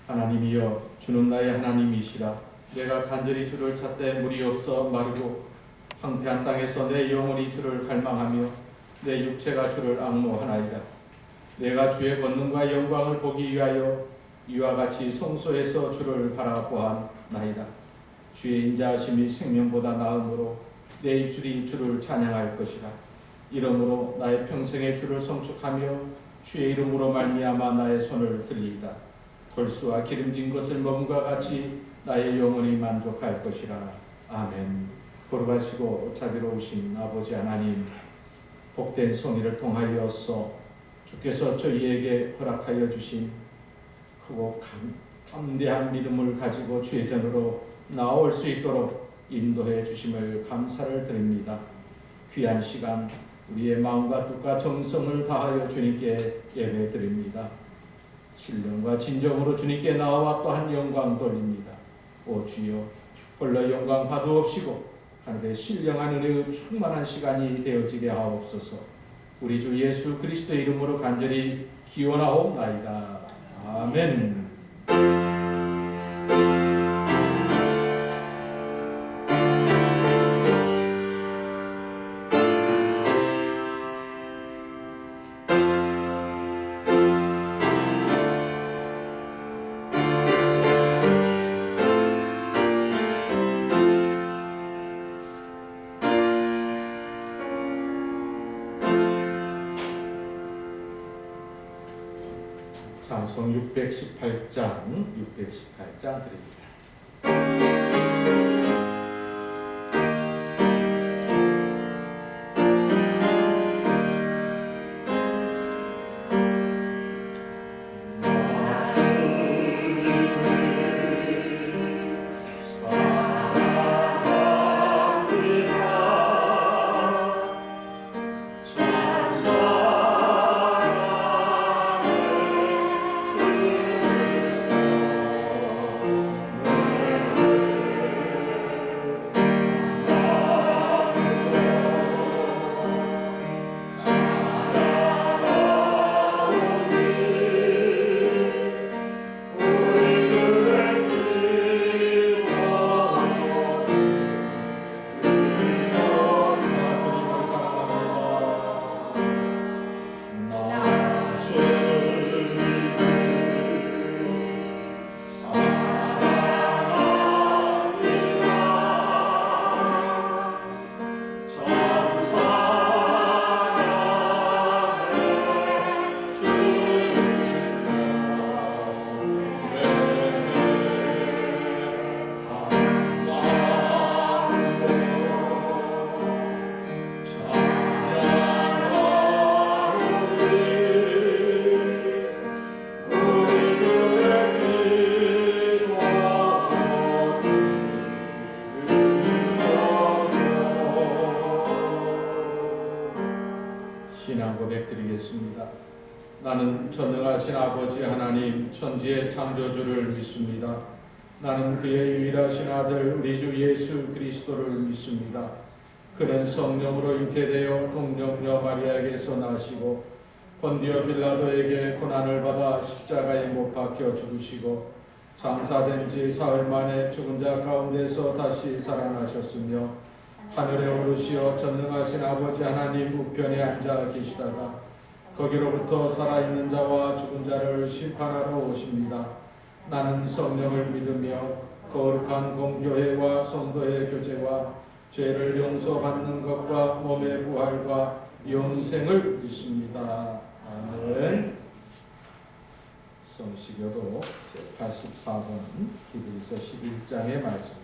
하나님이여, 주는 나의 하나님이시라. 내가 간절히 주를 찾되 물이 없어 마르고 황폐한 땅에서 내 영혼이 주를 갈망하며 내 육체가 주를 앙모하나이다. 내가 주의 권능과 영광을 보기 위하여 이와 같이 성소에서 주를 바라보았나이다. 주의 인자하심이 생명보다 나음으로 내 입술이 주를 찬양할 것이라. 이러므로 나의 평생에 주를 성축하며 주의 이름으로 말미암아 나의 손을 들리이다. 골수와 기름진 것을 먹음과 같이 나의 영혼이 만족할 것이라. 아멘. 거룩하시고 자비로우신 아버지 하나님, 복된 성의를 통하여서 주께서 저희에게 허락하여 주신 크고 담대한 믿음을 가지고 주의 전으로 나올 수 있도록 인도해 주심을 감사를 드립니다. 귀한 시간 우리의 마음과 뜻과 정성을 다하여 주님께 예배 드립니다. 신령과 진정으로 주님께 나와 또한 영광 돌립니다. 오 주여, 홀로 영광 받으옵시고 하늘의 신령한 은혜의 충만한 시간이 되어지게 하옵소서. 우리 주 예수 그리스도의 이름으로 간절히 기원하옵나이다. 아멘. 찬송 618장 드립니다. 신앙 고백 드리겠습니다. 나는 전능하신 아버지 하나님 천지의 창조주를 믿습니다. 나는 그의 유일하신 아들 우리 주 예수 그리스도를 믿습니다. 그는 성령으로 잉태되어 동정녀 마리아에게서 나시고 본디오 빌라도에게 고난을 받아 십자가에 못 박혀 죽으시고 장사된 지 사흘 만에 죽은 자 가운데서 다시 살아나셨으며 하늘에 오르시어 전능하신 아버지 하나님 우편에 앉아 계시다가 거기로부터 살아있는 자와 죽은 자를 심판하러 오십니다. 나는 성령을 믿으며 거룩한 공교회와 성도의 교제와 죄를 용서받는 것과 몸의 부활과 영생을 믿습니다. 아멘. 성시교도 제84번 히브리서 11장의 말씀.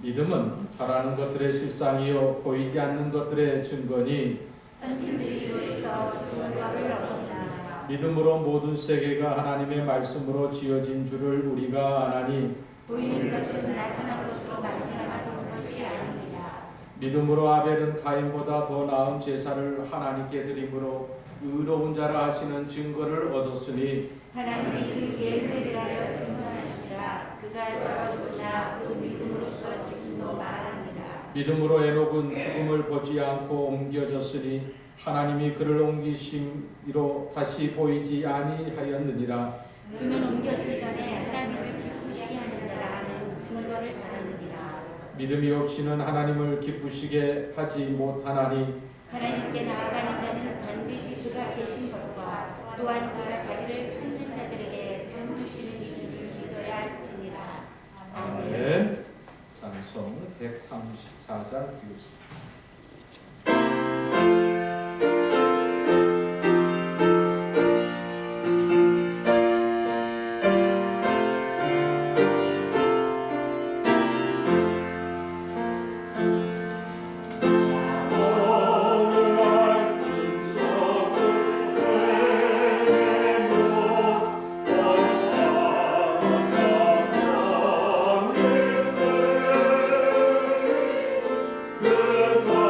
믿음은 바라는 것들의 실상이요 보이지 않는 것들의 증거니 선진들이 이루어서 증거를 얻었다. 믿음으로 모든 세계가 하나님의 말씀으로 지어진 줄을 우리가 아나니 보이는 것은 나타난 것으로 말미암아 것이 아닙니다. 믿음으로 아벨은 가인보다 더 나은 제사를 하나님께 드림으로 의로운 자라 하시는 증거를 얻었으니 하나님이 그 예를 대하여 증언하시니라. 그가 저었으나 그 믿음으로써 지금도 말합니다. 믿음으로 에녹은 죽음을 보지 않고 옮겨졌으니 하나님이 그를 옮기심으로 다시 보이지 아니하였느니라. 그는 옮겨지기 전에 하나님을 기쁘시게 하는 자라는 증거를 받았느니라. 믿음이 없이는 하나님을 기쁘시게 하지 못하나니 하나님께 나아가는 자는 반드시 그가 계신 것과 또한 그가 자기를 찾는 자들에게 상 주시는 이심을 믿어야 할지니라. 아멘. 아멘. 찬송 134장 드리겠습니다. 그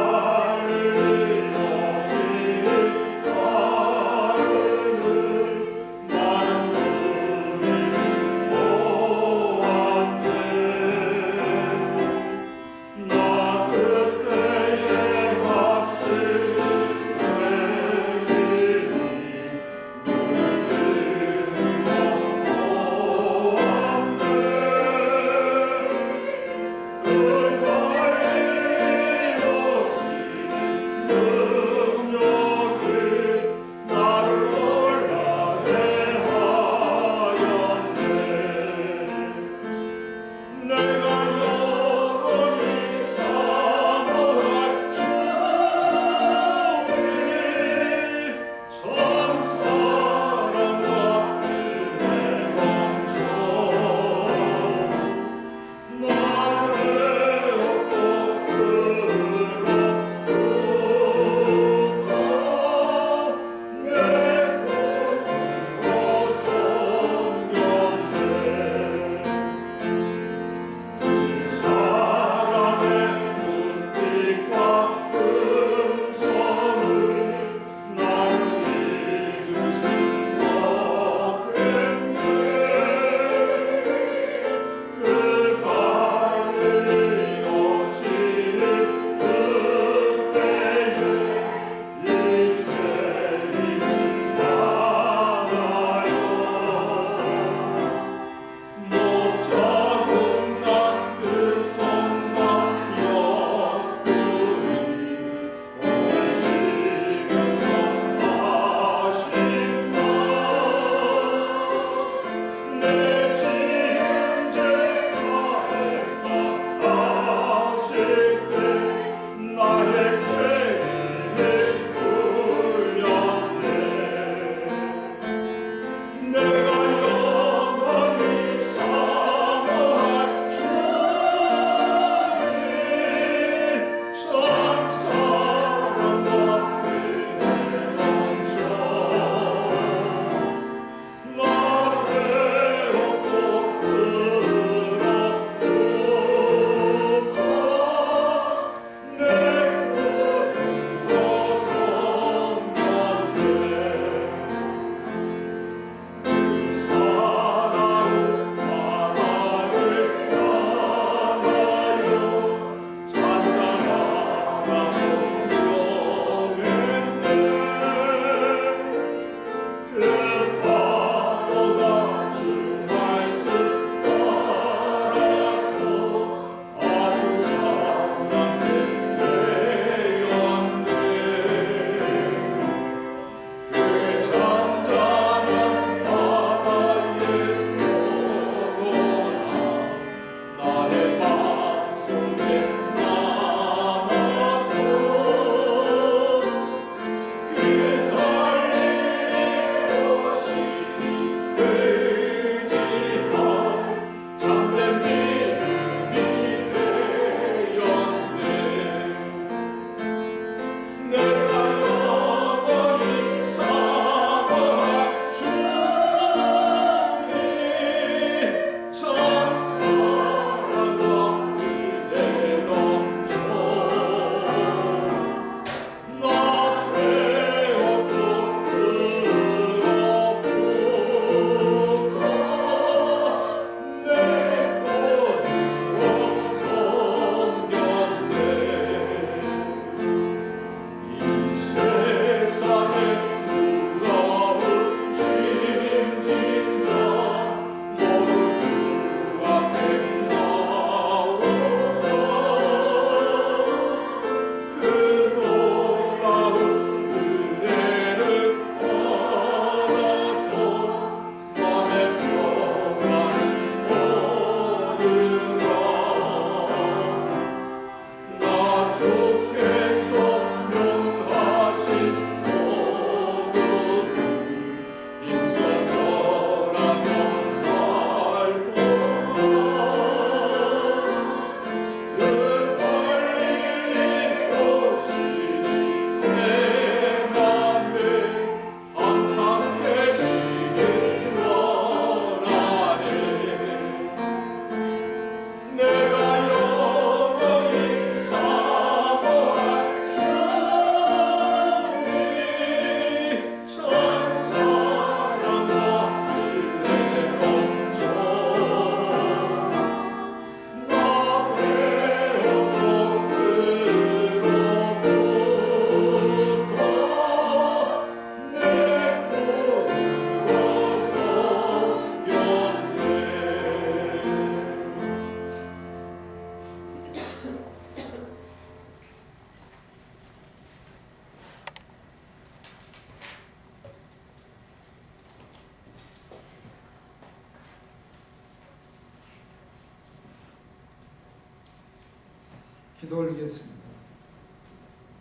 기도 올리겠습니다.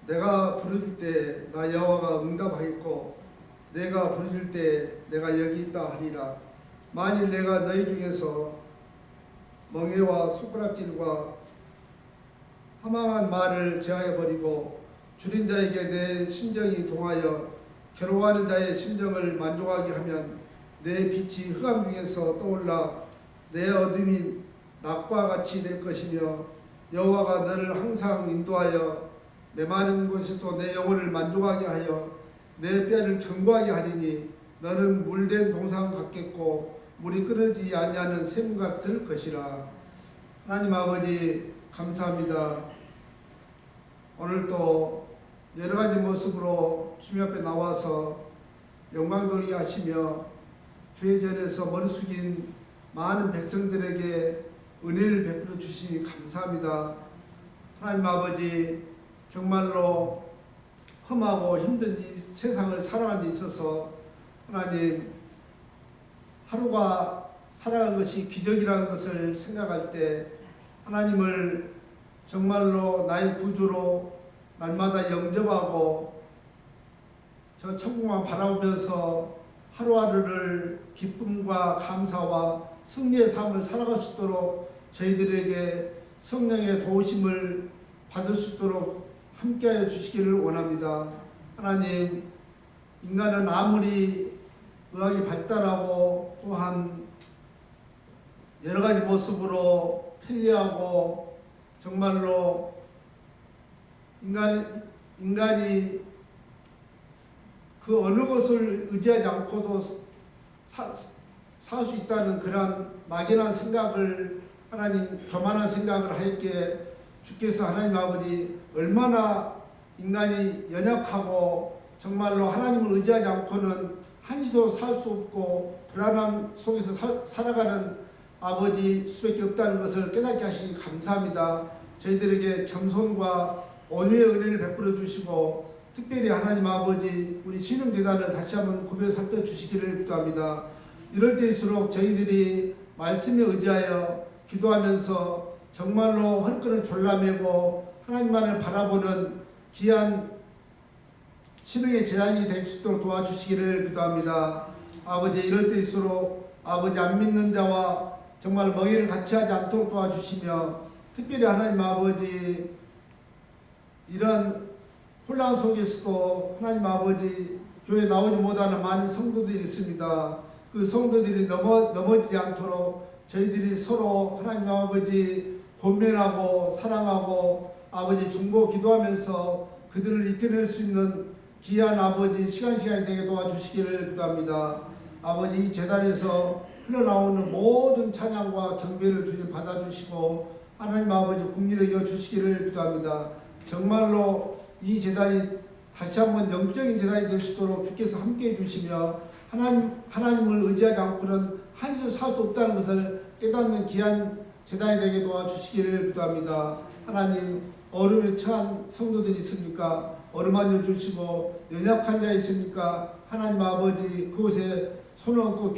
내가 부르실 때 나 여호와가 응답하겠고 내가 부르실 때 내가 여기 있다 하리라. 만일 내가 너희 중에서 멍에와 손가락질과 허망한 말을 제하여 버리고 줄인 자에게 내 심정이 동하여 괴로워하는 자의 심정을 만족하게 하면 내 빛이 흑암 중에서 떠올라 내 어둠이 낮과 같이 될 것이며 여호와가 너를 항상 인도하여 메마른 곳에서 내 영혼을 만족하게 하여 내 뼈를 견고하게 하리니 너는 물된 동상 같겠고 물이 끊어지지 아니하는 샘 같을 것이라. 하나님 아버지 감사합니다. 오늘도 여러 가지 모습으로 주님 앞에 나와서 영광 돌리게 하시며 주의 전에서 머리 숙인 많은 백성들에게 은혜를 베풀어 주시니 감사합니다. 하나님 아버지 정말로 험하고 힘든 이 세상을 살아가는 데 있어서 하나님 하루가 살아가는 것이 기적이라는 것을 생각할 때 하나님을 정말로 나의 구주로 날마다 영접하고 저 천국만 바라보면서 하루하루를 기쁨과 감사와 승리의 삶을 살아갈 수 있도록 저희들에게 성령의 도우심을 받을 수 있도록 함께하여 주시기를 원합니다. 하나님, 인간은 아무리 의학이 발달하고 또한 여러 가지 모습으로 편리하고 정말로 인간이 그 어느 것을 의지하지 않고도 살 수 있다는 그런 막연한 생각을 하나님 교만한 생각을 하였기에 주께서 하나님 아버지 얼마나 인간이 연약하고 정말로 하나님을 의지하지 않고는 한시도 살 수 없고 불안함 속에서 살아가는 아버지 수밖에 없다는 것을 깨닫게 하시니 감사합니다. 저희들에게 겸손과 온유의 은혜를 베풀어 주시고 특별히 하나님 아버지 우리 신흥재단을 다시 한번 구별해 살펴주시기를 기도합니다. 이럴 때일수록 저희들이 말씀에 의지하여 기도하면서 정말로 헐거는 졸라매고 하나님만을 바라보는 귀한 신흥의 재단이 될 수 있도록 도와주시기를 기도합니다. 아버지 이럴 때일수록 아버지 안 믿는 자와 정말 멍에를 같이 하지 않도록 도와주시며 특별히 하나님 아버지 이런 혼란 속에서도 하나님 아버지 교회에 나오지 못하는 많은 성도들이 있습니다. 그 성도들이 넘어지지 않도록 저희들이 서로 하나님 아버지 권면하고 사랑하고 아버지 중보 기도하면서 그들을 이끌어낼 수 있는 귀한 아버지 시간이 되게 도와주시기를 기도합니다. 아버지 이 재단에서 흘러나오는 모든 찬양과 경배를 주님 받아주시고 하나님 아버지 국리를 이어주시기를 기도합니다. 정말로 이 재단이 다시 한번 영적인 재단이 될 수 있도록 주께서 함께해 주시며 하나님을 의지하지 않고는 한시도 살 수 없다는 것을 깨닫는 귀한 재단이 되게 도와주시기를 기도합니다. 하나님 얼음에 처한 성도들이 있습니까? 얼음 안겨 주시고 연약한 자 있습니까? 하나님 아버지 그곳에 손을 얹고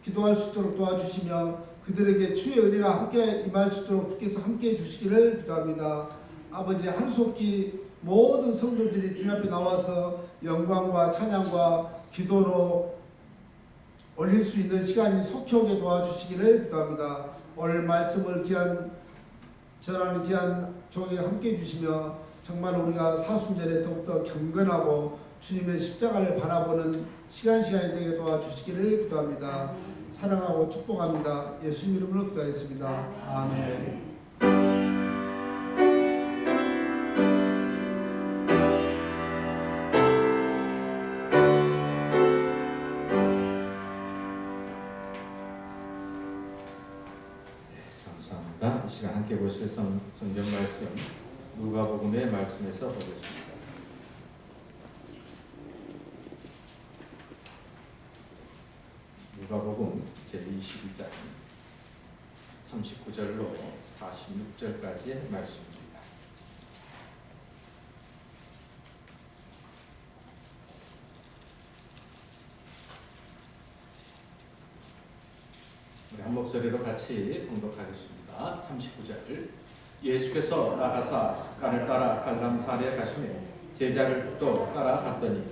기도할 수 있도록 도와주시며 그들에게 주의 은혜가 함께 임할 수 있도록 주께서 함께해 주시기를 기도합니다. 아버지 한속히 모든 성도들이 주님 앞에 나와서 영광과 찬양과 기도로 올릴 수 있는 시간이 속히 오게 도와주시기를 기도합니다. 오늘 말씀을 전하는 귀한 종에게 함께해 주시며 정말 우리가 사순절에 더욱더 경건하고 주님의 십자가를 바라보는 시간이 되게 도와주시기를 기도합니다. 사랑하고 축복합니다. 예수님 이름으로 기도하겠습니다. 아멘. 감사합니다. 이 시간 함께 보실 성경 말씀 누가복음의 말씀에서 보겠습니다. 누가복음 제22장 39절로 46절까지의 말씀입니다. 우리 한 목소리로 같이 봉독하겠습니다. 39절 예수께서 나가사 습관을 따라 갈람산에 가시며 제자를 또 따라갔더니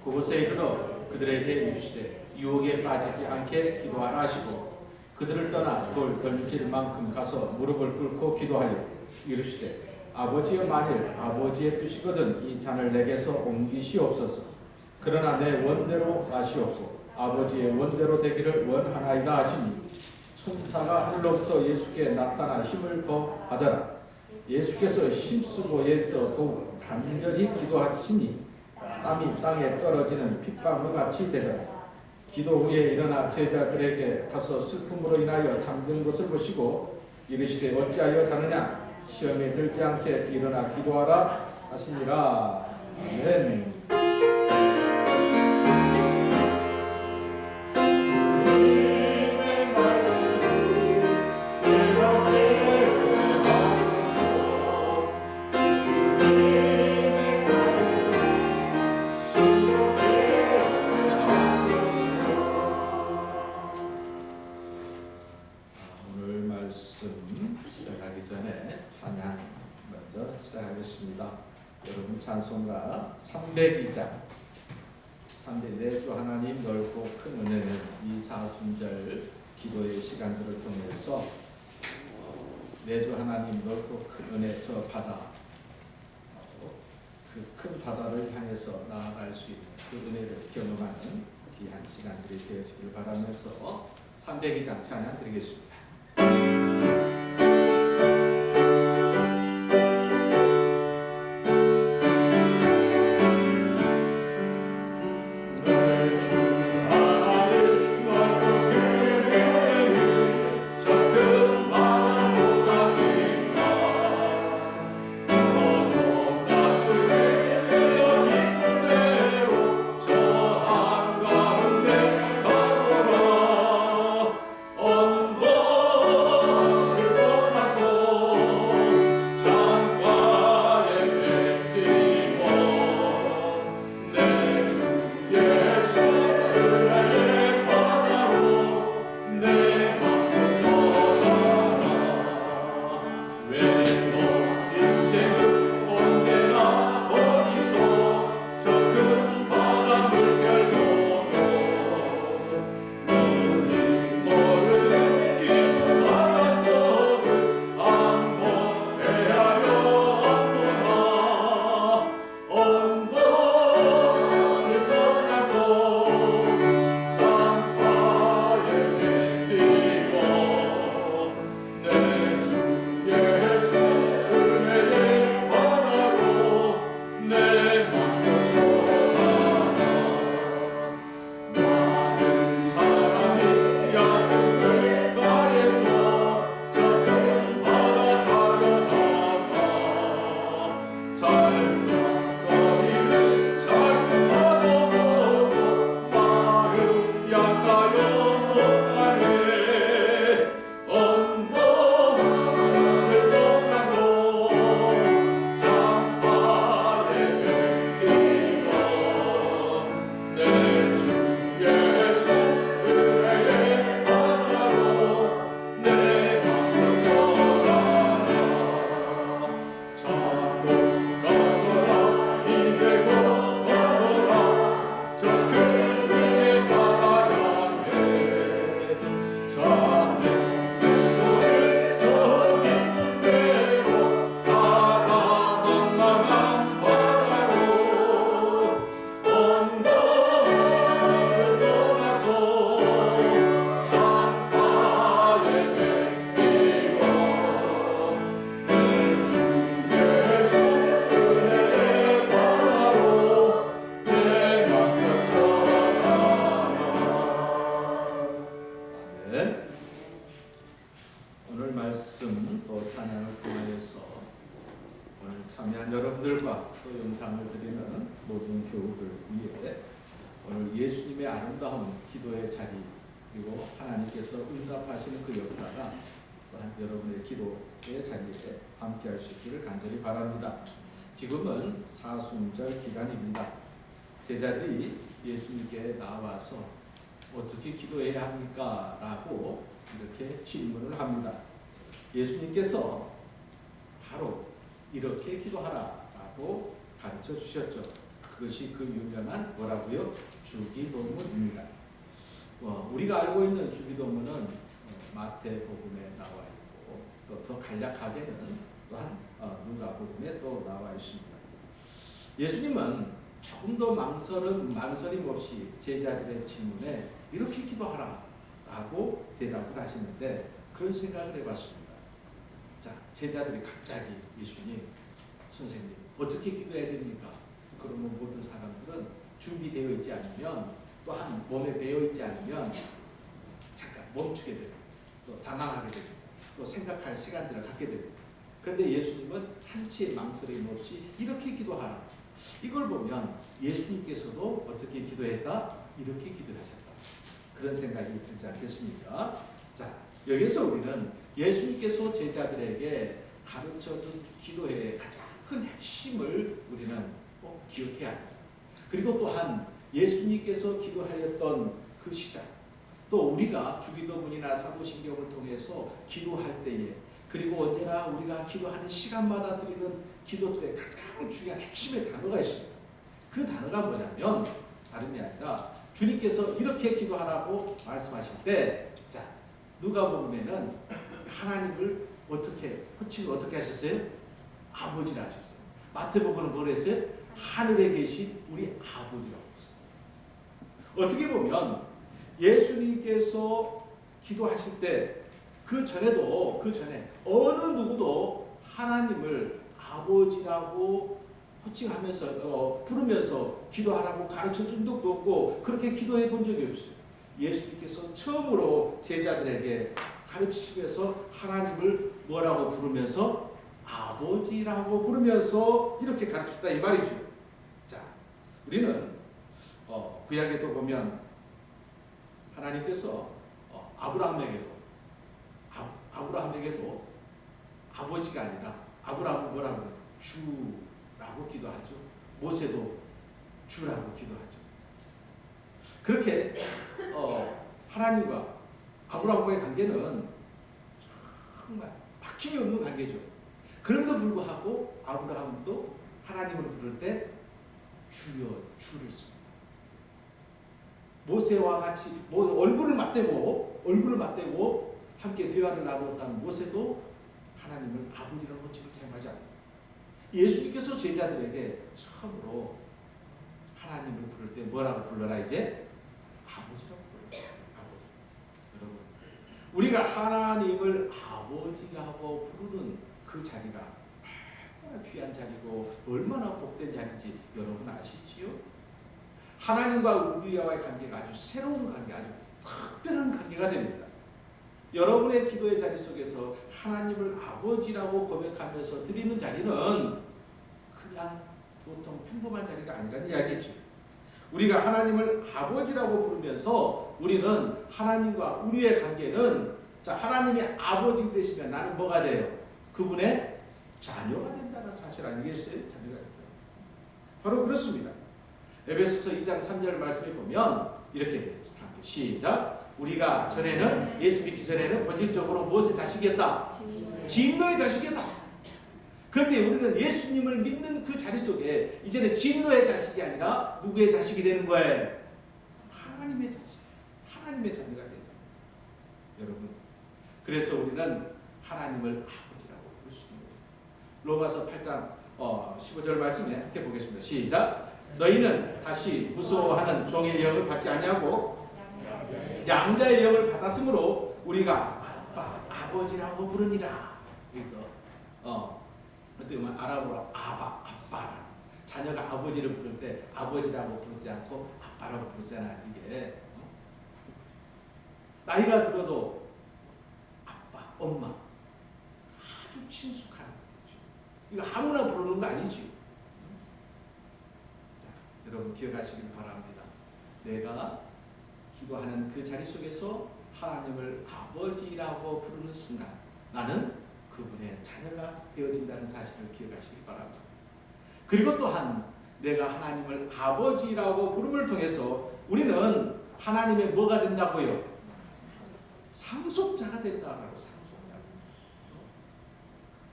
그곳에 이르러 그들에게 이르시되 유혹에 빠지지 않게 기도하라 하시고 그들을 떠나 돌 던질 만큼 가서 무릎을 꿇고 기도하여 이르시되 아버지여 만일 아버지의 뜻이거든 이 잔을 내게서 옮기시옵소서. 그러나 내 원대로 마시옵고 아버지의 원대로 되기를 원하나이다 하시니 천사가 하늘로부터 예수께 나타나 힘을 더하더라. 예수께서 힘쓰고 애써 더욱 간절히 기도하시니 땀이 땅에 떨어지는 핏방울 같이 되더라. 기도 후에 일어나 제자들에게 가서 슬픔으로 인하여 잠든 것을 보시고 이르시되 어찌하여 자느냐 시험에 들지 않게 일어나 기도하라 하시니라. 아멘. 찬양 먼저 시작하겠습니다. 여러분 찬송가 302장 304주 하나님 넓고 큰 은혜는 이 사순절 기도의 시간들을 통해서 내주 하나님 넓고 큰 은혜 저 바다 그 큰 바다를 향해서 나아갈 수 있는 그 은혜를 경험하는 귀한 시간들이 되어지길 바라면서 302장 찬양 드리겠습니다. 오늘 말씀 또 찬양을 통해서 오늘 참여한 여러분들과 또 영상을 드리는 모든 교우들 위해 오늘 예수님의 아름다운 기도의 자리 그리고 하나님께서 응답하시는 그 역사가 또한 여러분의 기도의 자리에 함께할 수 있기를 간절히 바랍니다. 지금은 사순절 기간입니다. 제자들이 예수님께 나와서 어떻게 기도해야 합니까? 라고 이렇게 질문을 합니다. 예수님께서 바로 이렇게 기도하라라고 가르쳐 주셨죠. 그것이 그 유명한 뭐라고요? 주기도문입니다. 우리가 알고 있는 주기도문은 마태복음에 나와 있고 또 더 간략하게는 또한 누가복음에 또 나와 있습니다. 예수님은 조금 더 망설임 없이 제자들의 질문에 이렇게 기도하라라고 대답을 하시는데 그런 생각을 해봤습니다. 자, 제자들이 갑자기 예수님, 선생님 어떻게 기도해야 됩니까? 그러면 모든 사람들은 준비되어 있지 않으면 또한 몸에 배어 있지 않으면 잠깐 멈추게 됩니다. 또 당황하게 됩니다. 또 생각할 시간들을 갖게 됩니다. 그런데 예수님은 한치의 망설임 없이 이렇게 기도하라. 이걸 보면 예수님께서도 어떻게 기도했다? 이렇게 기도하셨다. 그런 생각이 들지 않겠습니까? 자, 여기서 우리는 예수님께서 제자들에게 가르쳐준 기도의 가장 큰 핵심을 우리는 꼭 기억해야 합니다. 그리고 또한 예수님께서 기도하였던 그 시작, 또 우리가 주기도문이나 사도신경을 통해서 기도할 때에 그리고 언제나 우리가 기도하는 시간마다 드리는 기도 때 가장 중요한 핵심의 단어가 있습니다. 그 단어가 뭐냐면 다름이 아니라 주님께서 이렇게 기도하라고 말씀하실 때, 자, 누가복음에는 하나님을 어떻게 호칭을 어떻게 하셨어요? 아버지라 하셨어요. 마태복음은 뭐라 했어요? 하늘에 계신 우리 아버지라고 했어요. 어떻게 보면 예수님께서 기도하실 때 그 전에 어느 누구도 하나님을 아버지라고 호칭하면서 부르면서 기도하라고 가르쳐 준 적도 없고 그렇게 기도해 본 적이 없어요. 예수님께서 처음으로 제자들에게 가르치시면서 하나님을 뭐라고 부르면서 아버지라고 부르면서 이렇게 가르쳤다 이 말이죠. 자, 우리는 구약에도 보면 하나님께서 아브라함에게도 아버지가 아니라 아브라함은 뭐라고 해요? 주라고 기도하죠. 모세도 주라고 기도하죠. 그렇게 하나님과 아브라함과의 관계는 정말 막힘이 없는 관계죠. 그럼에도 불구하고 아브라함도 하나님을 부를 때 주여, 주를 씁니다. 모세와 같이 얼굴을 맞대고 함께 대화를 나누었다는 모세도 하나님을 아버지라는 호칭을 사용하지 않습니다. 예수님께서 제자들에게 처음으로 하나님을 부를 때 뭐라고 불러라 이제? 아버지라고 불러요. 아버지. 여러분, 우리가 하나님을 아버지라고 부르는 그 자리가 얼마나 귀한 자리고 얼마나 복된 자리인지 여러분 아시지요? 하나님과 우리와의 관계가 아주 새로운 관계, 아주 특별한 관계가 됩니다. 여러분의 기도의 자리 속에서 하나님을 아버지라고 고백하면서 드리는 자리는 그냥 보통 평범한 자리가 아니라는 이야기죠. 우리가 하나님을 아버지라고 부르면서 우리는 하나님과 우리의 관계는, 자, 하나님이 아버지 되시면 나는 뭐가 돼요? 그분의 자녀가 된다는 사실 아니겠어요? 자녀가 된다. 바로 그렇습니다. 에베소서 2장 3절 말씀에 보면 이렇게 됩니다. 시작. 우리가 전에는, 예수 믿기 전에는 본질적으로 무엇의 자식이었다? 진노의 자식이었다. 그런데 우리는 예수님을 믿는 그 자리 속에 이제는 진노의 자식이 아니라 누구의 자식이 되는 거예요? 하나님의 자식, 하나님의 자녀가 되죠. 여러분, 그래서 우리는 하나님을 아버지라고 부를 수 있는 거예요. 로마서 8장 15절 말씀에 함께 보겠습니다. 시작. 너희는 다시 무서워하는 종의 영을 받지 아니하고 양자의 영을 받았으므로 우리가 아빠, 아버지라고 부르니라. 그래서 어떻게 보면 아랍어로 아빠라는, 자녀가 아버지를 부를 때 아버지라고 부르지 않고 아빠라고 부르잖아. 이게 나이가 들어도 아빠, 엄마 아주 친숙한 거죠. 이거 아무나 부르는 거 아니죠. 자, 여러분 기억하시길 바랍니다. 내가 기도하는 그 자리 속에서 하나님을 아버지라고 부르는 순간 나는 그분의 자녀가 되어진다는 사실을 기억하시기 바랍니다. 그리고 또한 내가 하나님을 아버지라고 부름을 통해서 우리는 하나님의 뭐가 된다고요? 상속자가 된다라고. 상속자.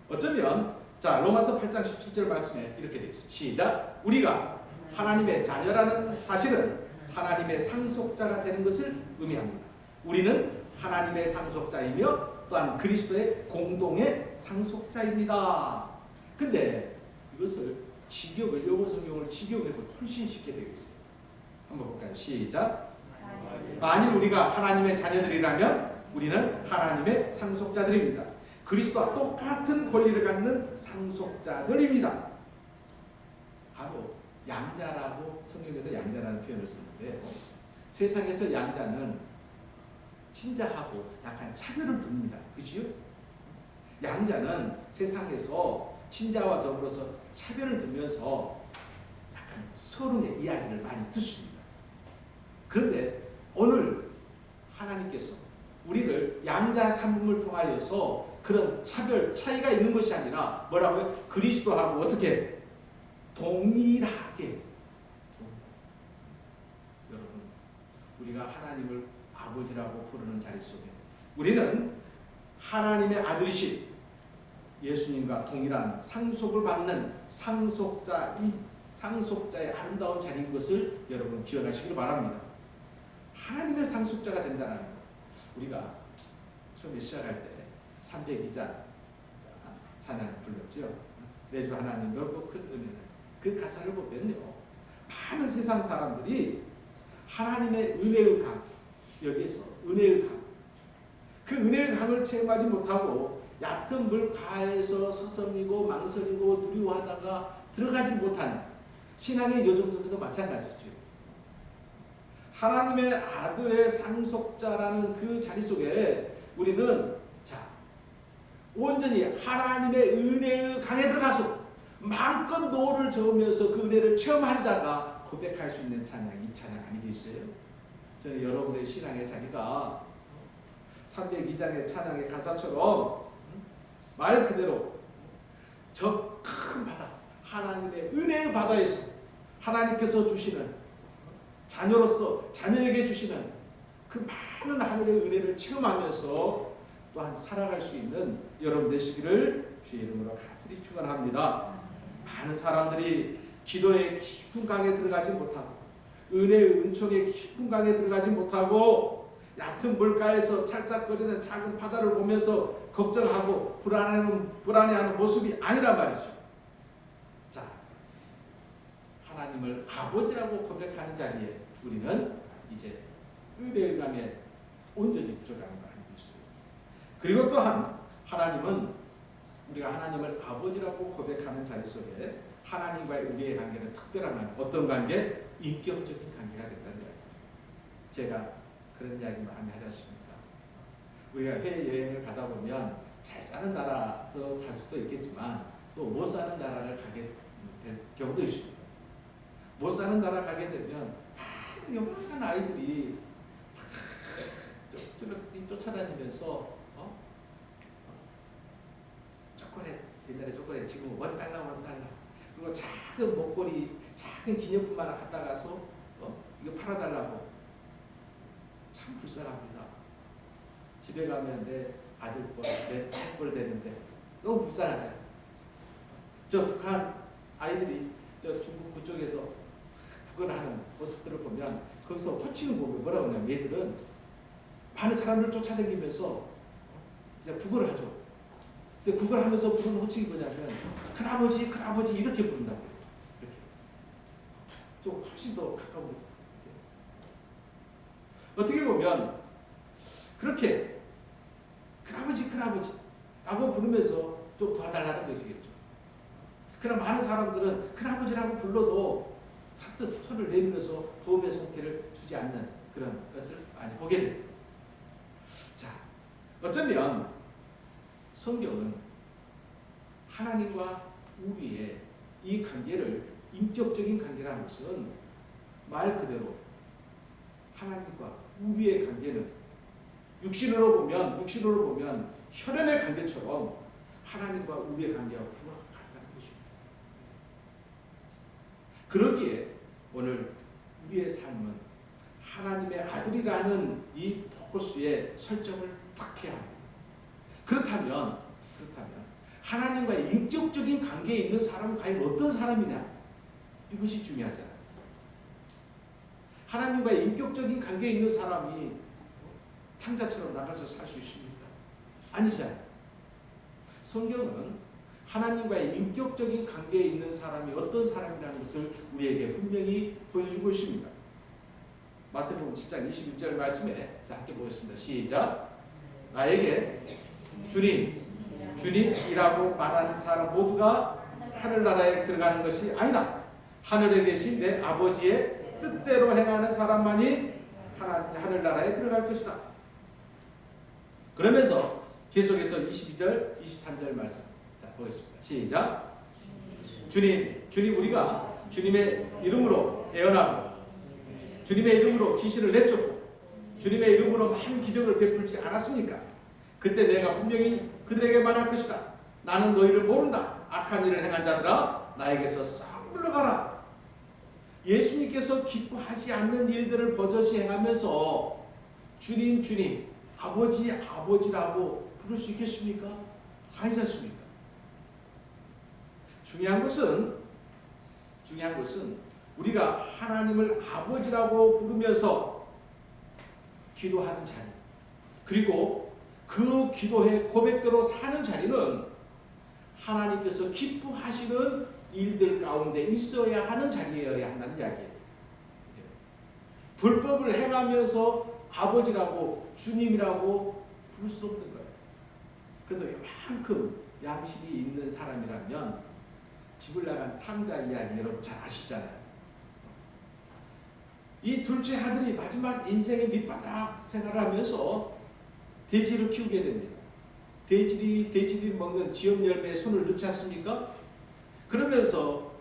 어쩌면 자, 로마서 8장 17절 말씀에 이렇게 되어 있어요. 시작. 우리가 하나님의 자녀라는 사실은 하나님의 상속자가 되는 것을 의미합니다. 우리는 하나님의 상속자이며 또한 그리스도의 공동의 상속자입니다. 근데 이것을 직역을, 영어 성경을 직역해서 훨씬 쉽게 되어 있어요. 한번 볼까요? 시작. 만일 우리가 하나님의 자녀들이라면 우리는 하나님의 상속자들입니다. 그리스도와 똑같은 권리를 갖는 상속자들입니다. 바로 양자라고 성경에서 양자라는 표현을 쓰는데, 세상에서 양자는 친자하고 약간 차별을 둡니다. 그렇죠? 양자는 세상에서 친자와 더불어서 차별을 두면서 약간 서로의 이야기를 많이 듣습니다. 그런데 오늘 하나님께서 우리를 양자 삼음을 통하여서 그런 차별, 차이가 있는 것이 아니라 뭐라고요? 그리스도하고 어떻게 동일하게. 여러분, 우리가 하나님을 아버지라고 부르는 자리 속에 우리는 하나님의 아들이신 예수님과 동일한 상속을 받는 상속자의 아름다운 자리인 것을 여러분 기억하시길 바랍니다. 하나님의 상속자가 된다는 것. 우리가 처음에 시작할 때 302장 찬양을 불렀죠. 내 주 하나님 넓고 큰 은혜는. 그 가사를 보면요, 많은 세상 사람들이 하나님의 은혜의 강, 여기에서 은혜의 강, 그 은혜의 강을 체험하지 못하고 얕은 물가에서 서성이고 망설이고 두려워하다가 들어가지 못하는 신앙의 요정들도 마찬가지죠. 하나님의 아들의 상속자라는 그 자리 속에 우리는 온전히 하나님의 은혜의 강에 들어가서 마음껏 노를 저으면서 그 은혜를 체험한 자가 고백할 수 있는 찬양, 이 찬양 아니겠어요? 저는 여러분의 신앙의 자리가 302장의 찬양의 가사처럼 말 그대로 저 큰 바다, 하나님의 은혜의 바다에서 하나님께서 주시는 자녀로서 자녀에게 주시는 그 많은 하늘의 은혜를 체험하면서 또한 살아갈 수 있는 여러분 되시기를 주의 이름으로 간절히 축원합니다. 많은 사람들이 기도의 깊은 강에 들어가지 못하고 은혜의 은총의 깊은 강에 들어가지 못하고 얕은 물가에서 찰싹거리는 작은 바다를 보면서 걱정하고 불안해하는 모습이 아니란 말이죠. 자, 하나님을 아버지라고 고백하는 자리에 우리는 이제 은혜의 강에 온전히 들어가는 거 아니겠어요? 그리고 또한 하나님은 우리가 하나님을 아버지라고 고백하는 자리 속에 하나님과의 우리의 관계는 특별한 관계, 어떤 관계? 인격적인 관계가 된다는 이야기죠. 제가 그런 이야기 많이 하지 않습니까? 우리가 해외여행을 가다 보면 잘 사는 나라도 갈 수도 있겠지만 또 못 사는 나라를 가게 될 경우도 있습니다. 못 사는 나라 가게 되면 요만한 아이들이 쫓아다니면서 초콜릿, 옛날에 초콜릿, 지금 $1 그리고 작은 목걸이, 작은 기념품 하나 갖다 가서 이거 팔아달라고. 참 불쌍합니다. 집에 가면 내 아들 뻘, 내 딸 뻘 되는데 너무 불쌍하잖아요. 저 북한 아이들이 저 중국 그쪽에서 북언하는 모습들을 보면 거기서 호칭을 보면 뭐라고 하냐면 얘들은 많은 사람을 쫓아다니면서 그냥 국어를 하죠. 근데 국어를 하면서 부르는 호칭이 뭐냐면 큰아버지, 큰아버지 이렇게 부른다고 해요. 이렇게. 좀 훨씬 더 가까운. 어떻게 보면 그렇게 큰아버지, 큰아버지 라고 부르면서 좀 도와달라는 것이겠죠. 그러나 많은 사람들은 큰아버지라고 불러도 선뜻 손을 내밀어서 도움의 손길을 주지 않는 그런 것을 많이 보게 됩니다. 자, 어쩌면 성경은 하나님과 우리의 이 관계를 인격적인 관계라는 것은 말 그대로 하나님과 우리의 관계는 육신으로 보면 혈연의 관계처럼 하나님과 우리의 관계와 같다는 것입니다. 그러기에 오늘 우리의 삶은 하나님의 아들이라는 이 포커스에 설정을 탁 해야 합니다. 그렇다면 하나님과의 인격적인 관계에 있는 사람은 과연 어떤 사람이냐? 이것이 중요하잖아요. 하나님과의 인격적인 관계에 있는 사람이 탕자처럼 나가서 살 수 있습니까? 아니잖아요. 성경은 하나님과의 인격적인 관계에 있는 사람이 어떤 사람이라는 것을 우리에게 분명히 보여주고 있습니다. 마태복음 7장 21절 말씀에 자 함께 보겠습니다. 시작. 나에게 주님이라고 말하는 사람 모두가 하늘나라에 들어가는 것이 아니다. 하늘에 계신 내 아버지의 뜻대로 행하는 사람만이 하늘나라에 들어갈 것이다. 그러면서 계속해서 22절, 23절 말씀 자 보겠습니다. 시작. 주님 우리가 주님의 이름으로 예언하고 주님의 이름으로 귀신을 내쫓고 주님의 이름으로 많은 기적을 베풀지 않았습니까? 그때 내가 분명히 그들에게 말할 것이다. 나는 너희를 모른다. 악한 일을 행한 자들아 나에게서 싹 물러가라. 예수님께서 기뻐하지 않는 일들을 버젓이 행하면서 주님 아버지라고 부를 수 있겠습니까? 아니지 않습니까? 중요한 것은 우리가 하나님을 아버지라고 부르면서 기도하는 자리, 그리고 그 기도의 고백대로 사는 자리는 하나님께서 기뻐하시는 일들 가운데 있어야 하는 자리여야 한다는 이야기예요. 불법을 행하면서 아버지라고 주님이라고 부를 수 없는 거예요. 그래도 이만큼 양심이 있는 사람이라면 집을 나간 탕자 이야기 여러분 잘 아시잖아요. 이 둘째 아들이 마지막 인생의 밑바닥 생활을 하면서 돼지를 키우게 됩니다. 돼지들이 먹는 지엽 열매에 손을 넣지 않습니까? 그러면서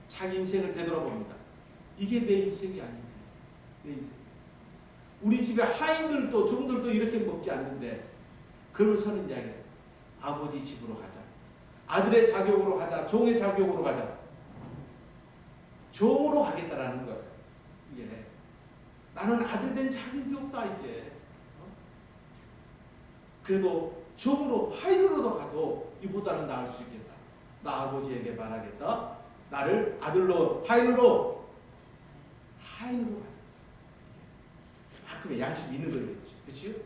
자기 인생을 되돌아봅니다. 이게 내 인생이 아닌데, 내 인생. 우리 집에 하인들도 종들도 이렇게 먹지 않는데, 그러면서는 이야기해요. 아버지 집으로 가자. 아들의 자격으로 가자. 종의 자격으로 가자. 종으로 가겠다라는 거예요. 예. 나는 아들 된 자격이 없다 이제. 그래도 종으로 하인으로도 가도 이보다는 나을 수 있겠다. 나 아버지에게 말하겠다. 나를 아들로 하인으로 가야. 그만큼의 양심이 있는 거겠죠. 그렇죠?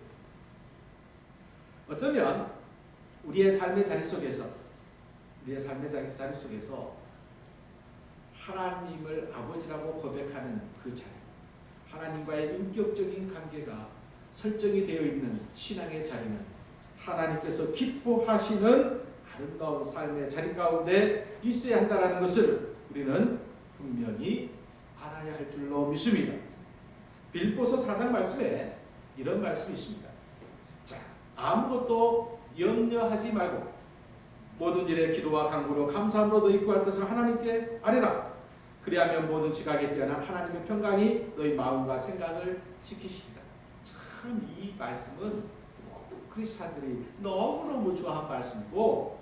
어쩌면 우리의 삶의 자리 속에서 하나님을 아버지라고 고백하는 그 자리, 하나님과의 인격적인 관계가 설정이 되어 있는 신앙의 자리는 하나님께서 기뻐하시는 아름다운 삶의 자리 가운데 있어야 한다는 것을 우리는 분명히 알아야 할 줄로 믿습니다. 빌보서 4장 말씀에 이런 말씀이 있습니다. 자, 아무것도 염려하지 말고 모든 일에 기도와 간구로 감사함으로 너희 구할 것을 하나님께 아뢰라. 그리하면 모든 지각에 뛰어난 하나님의 평강이 너희 마음과 생각을 지키시리라. 참 이 말씀은 모든 크리스찬들이 너무너무 좋아한 말씀이고,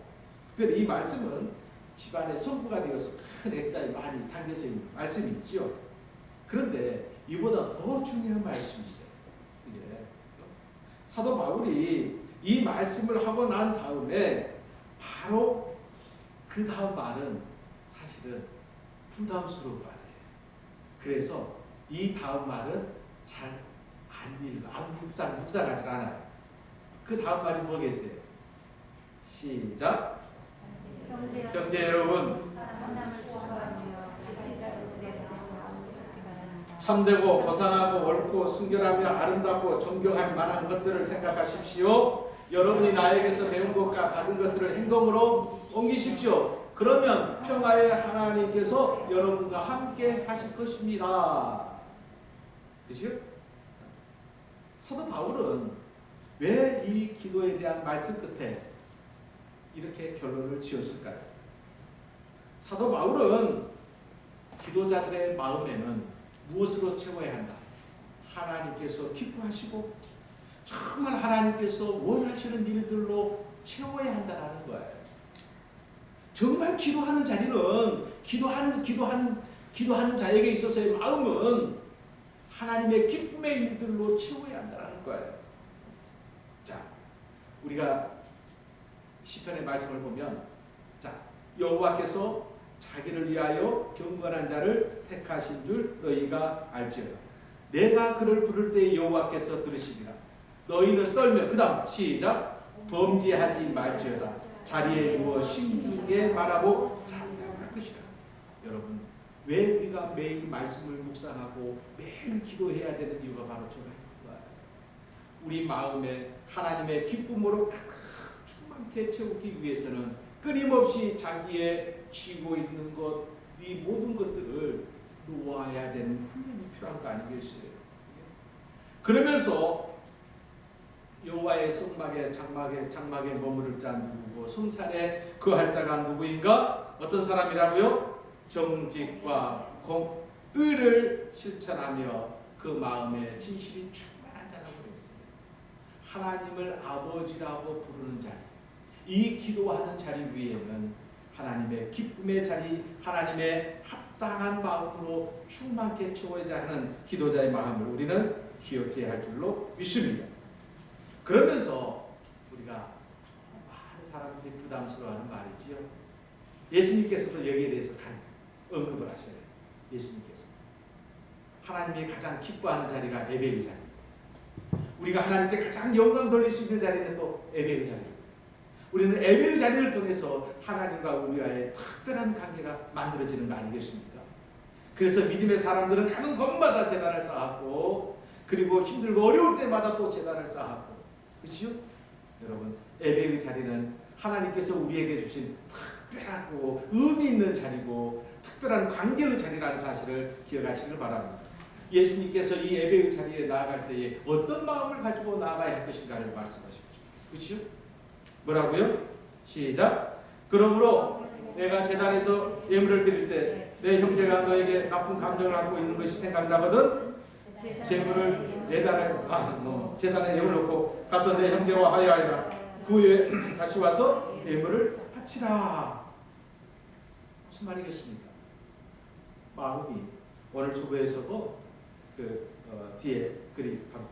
특별히 이 말씀은 집안의 성부가 되어서 큰 액자에 많이 담겨져 있는 말씀이죠. 그런데 이보다 더 중요한 말씀이 있어요. 사도 바울이 이 말씀을 하고 난 다음에 바로 그 다음 말은 사실은 부담스러운 말이에요. 그래서 이 다음 말은 잘 안 읽어, 묵상하지 않아요. 그 다음 말이 뭐겠어요? 시작. 형제 여러분, 참되고 거상하고 옳고 순결하며 아름답고 존경할 만한 것들을 생각하십시오. 여러분이 나에게서 배운 것과 받은 것들을 행동으로 옮기십시오. 그러면 평화의 하나님께서 여러분과 함께 하실 것입니다. 그죠? 사도 바울은 왜 이 기도에 대한 말씀 끝에 이렇게 결론을 지었을까요? 사도 바울은 기도자들의 마음에는 무엇으로 채워야 한다? 하나님께서 기뻐하시고 정말 하나님께서 원하시는 일들로 채워야 한다는 거예요. 정말 기도하는 자리는 기도하는 자에게 있어서의 마음은 하나님의 기쁨의 일들로 채워야 한다는 거예요. 자, 우리가 시편의 말씀을 보면 여호와께서 자기를 위하여 경건한 자를 택하신 줄 너희가 알지어다. 내가 그를 부를 때 여호와께서 들으시리라. 너희는 떨며 그 다음 시작 범죄하지 말지어다. 자리에 누워 심중에 말하고 잠잠할 것이다. 여러분 왜 우리가 매일 말씀을 묵상하고 매일 기도해야 되는 이유가 바로 저거예요. 우리 마음에 하나님의 기쁨으로 가득 충만케 채우기 위해서는 끊임없이 자기의 쥐고 있는 것, 이 모든 것들을 놓아야 되는 훈련이 필요한 거 아니겠어요? 그러면서 여호와의 성막에 장막에 머무를 자 누구고 성산에 거할 자가 누구인가? 어떤 사람이라고요? 정직과 의를 실천하며 그 마음에 진실이 충만한 자라고 그랬어요. 하나님을 아버지라고 부르는 자리, 이 기도하는 자리 위에는 하나님의 기쁨의 자리, 하나님의 합당한 마음으로 충만케 채워야 하는 기도자의 마음을 우리는 기억해야 할 줄로 믿습니다. 그러면서 우리가 많은 사람들이 부담스러워하는 말이지요. 예수님께서도 여기에 대해서 언급을 하셔요. 예수님께서 하나님이 가장 기뻐하는 자리가 예배의 자리, 우리가 하나님께 가장 영광 돌릴 수 있는 자리는 또 예배의 자리. 우리는 예배의 자리를 통해서 하나님과 우리와의 특별한 관계가 만들어지는 거 아니겠습니까? 그래서 믿음의 사람들은 가는 곳마다 제단을 쌓았고, 그리고 힘들고 어려울 때마다 또 제단을 쌓았고, 그렇죠? 여러분, 예배의 자리는 하나님께서 우리에게 주신 특별하고 의미 있는 자리고 특별한 관계의 자리라는 사실을 기억하시길 바랍니다. 예수님께서 이 예배의 자리에 나아갈 때에 어떤 마음을 가지고 나아가야 할 것인가를 말씀하십시오. 그렇죠? 뭐라고요? 시작. 그러므로 내가 제단에서 예물을 드릴 때 내 형제가 너에게 나쁜 감정을 갖고 있는 것이 생각나거든 제물을 제단에 예물 놓고 가서 내 형제와 화해하여라. 그 후에 다시 와서 예물을 바치라. 무슨 말이겠습니까? 마음이 오늘 주보에서도 뒤에 글이 바로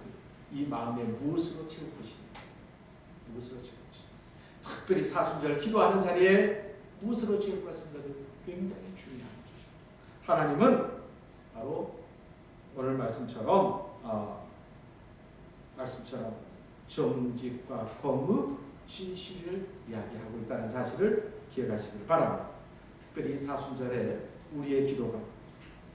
이 마음에 무엇으로 채울 것이냐, 무엇으로 채울 것이냐. 특별히 사순절 기도하는 자리에 무엇으로 채울 것인 것은 굉장히 중요한 것이죠. 하나님은 바로 오늘 말씀처럼 정직과 공의, 진실을 이야기하고 있다는 사실을 기억하시길 바랍니다. 특별히 사순절에 우리의 기도가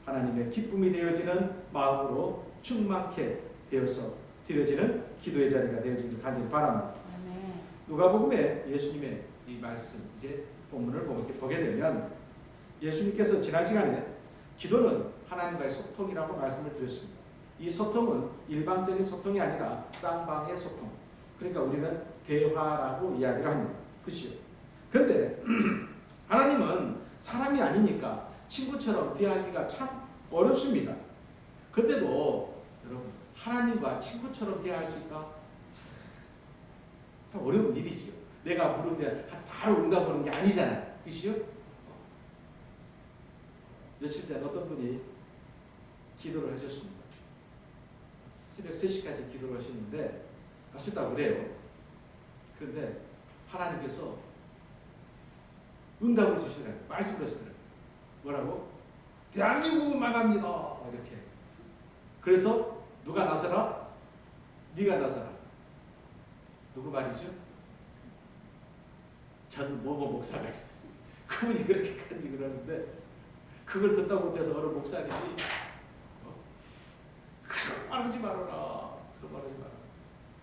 하나님의 기쁨이 되어지는 마음으로 충만케 되어서 드려지는 기도의 자리가 되어지길 간절히 바랍니다. 누가복음에 예수님의 이 말씀, 이제 본문을 보게 되면 예수님께서 지난 시간에 기도는 하나님과의 소통이라고 말씀을 드렸습니다. 이 소통은 일방적인 소통이 아니라 쌍방의 소통. 그러니까 우리는 대화라고 이야기를 합니다. 그렇죠? 그런데 하나님은 사람이 아니니까 친구처럼 대하기가 참 어렵습니다. 그런데도 여러분, 하나님과 친구처럼 대화할 수 있다? 참 어려운 일이죠. 내가 부르면 바로 응답하는 게 아니잖아요. 그렇죠? 며칠 전 어떤 분이 기도를 하셨습니다. 새벽 3시까지 기도를 하셨다고 그래요. 그런데 하나님께서 응답을 주시더라고요. 말씀을 하시더라고요. 뭐라고? 대한민국은 망합니다. 이렇게. 그래서 누가 나서라? 네가 나서라. 누구 말이죠? 전 모모 목사가 있어요. 그분이 그렇게까지 그러는데 그걸 듣다 못해서 어느 목사님이 그런 말 하지 말아라. 그런 말 하지 마라.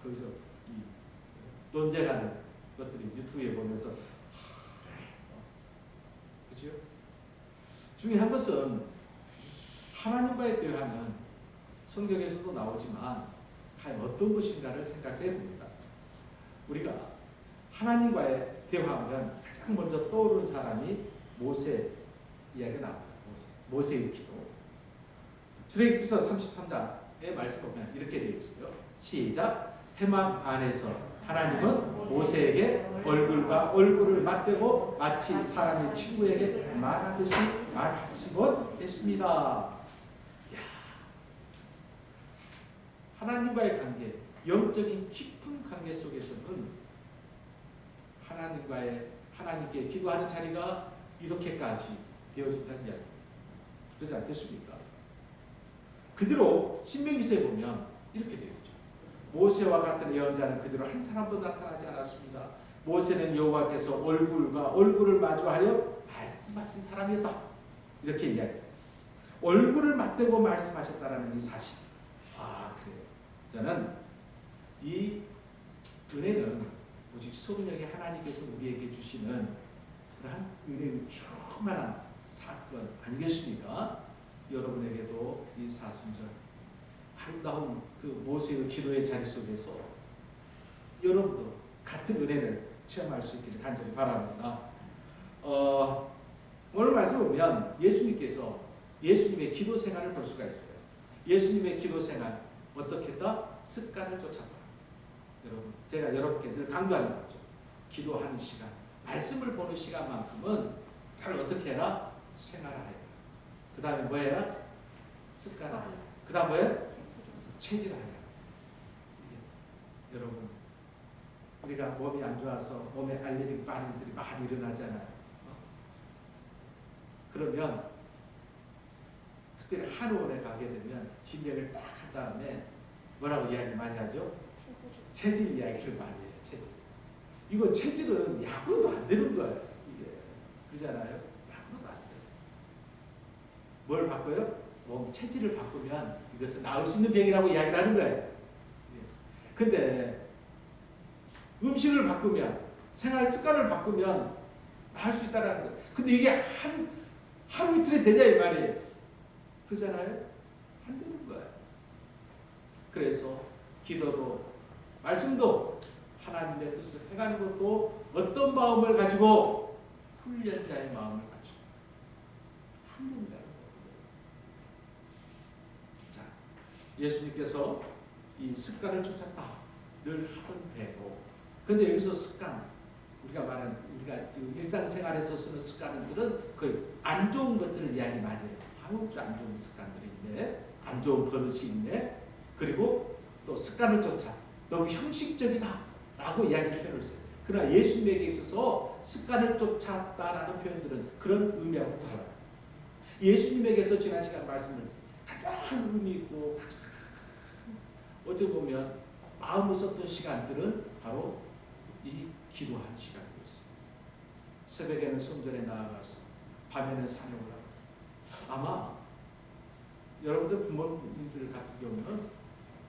거기서 논쟁하는 것들이 유튜브에 보면서 그렇죠? 중요한 것은 하나님과의 대화는 성경에서도 나오지만 과연 어떤 것인가를 생각해 봅니다. 우리가 하나님과의 대화하면 가장 먼저 떠오르는 사람이 모세 이야기가 나옵니다. 모세의 기도. 출애굽기서 33장의 말씀 보면 이렇게 되어 있어요. 시작. 해막 안에서 하나님은 모세에게 얼굴과 얼굴을 맞대고 마치 사람의 친구에게 말하듯이 말하시곤 했습니다. 하나님과의 관계, 영적인 깊은 관계 속에서는 하나님께 기도하는 자리가 이렇게까지 되어진다는 이야기. 그러지 않겠습니까? 그대로 신명기서에 보면 이렇게 되어 있죠. 모세와 같은 예언자는 그대로 한 사람도 나타나지 않았습니다. 모세는 여호와께서 얼굴과 얼굴을 마주하여 말씀하신 사람이었다. 이렇게 이야기해요. 얼굴을 맞대고 말씀하셨다라는 이 사실. 아, 그래요. 저는 이 은혜는 오직 성령의 하나님께서 우리에게 주시는 그러한 은혜의 충만한 사건 아니겠습니까? 여러분에게도 이 사순절 아름다운 그 모세의 기도의 자리 속에서 여러분도 같은 은혜를 체험할 수 있기를 간절히 바랍니다. 오늘 말씀 보면 예수님께서 예수님의 기도 생활을 볼 수가 있어요. 예수님의 기도 생활 어떻게 했다? 습관을 쫓았다. 여러분, 제가 여러분께 늘 강조하는 거죠. 기도하는 시간, 말씀을 보는 시간만큼은 잘 어떻게 해라? 생활하라. 그 다음에 뭐해라? 습관하라. 그 다음 뭐예요? 체질하라. 여러분, 우리가 몸이 안 좋아서 몸에 알레르기 반응들이 많이 일어나잖아요. 그러면 특별히 한의원에 가게 되면 진료를 딱 한 다음에 뭐라고 이야기 많이 하죠? 체질 이야기를 많이 해요. 체질. 이거 체질은 약으로도 안 되는 거예요. 이게 그러잖아요. 약으로도 안 돼요. 뭘 바꿔요? 몸 체질을 바꾸면 이것은 나을 수 있는 병이라고 이야기를 하는 거예요. 근데 음식을 바꾸면, 생활 습관을 바꾸면 나을 수 있다는 거예요. 근데 이게 하루 이틀에 되냐 이 말이에요. 그러잖아요. 안 되는 거예요. 그래서 기도도 말씀도 하나님의 뜻을 해가는 것도 어떤 마음을 가지고 훈련자의 마음을 가지고 훈련자의 마음을. 자, 예수님께서 이 습관을 쫓았다. 늘 하던 대로. 근데 여기서 습관, 우리가 말하는 우리가 일상생활에서 쓰는 습관들은 거의 안 좋은 것들을 이야기 많이 해요. 아유, 안 좋은 습관들이 있네. 안 좋은 버릇이 있네. 그리고 또 습관을 쫓아 너무 형식적이다 라고 이야기를 표현을 써요. 그러나 예수님에게 있어서 습관을 쫓았다라는 표현들은 그런 의미하고 달라요. 예수님에게서 지난 시간 말씀드렸어요. 가장 의미 있고 가장 어찌 보면 마음을 썼던 시간들은 바로 이 기도한 시간이었습니다. 새벽에는 성전에 나아가서 밤에는 산에 올라가서 아마 여러분들 부모님들 같은 경우는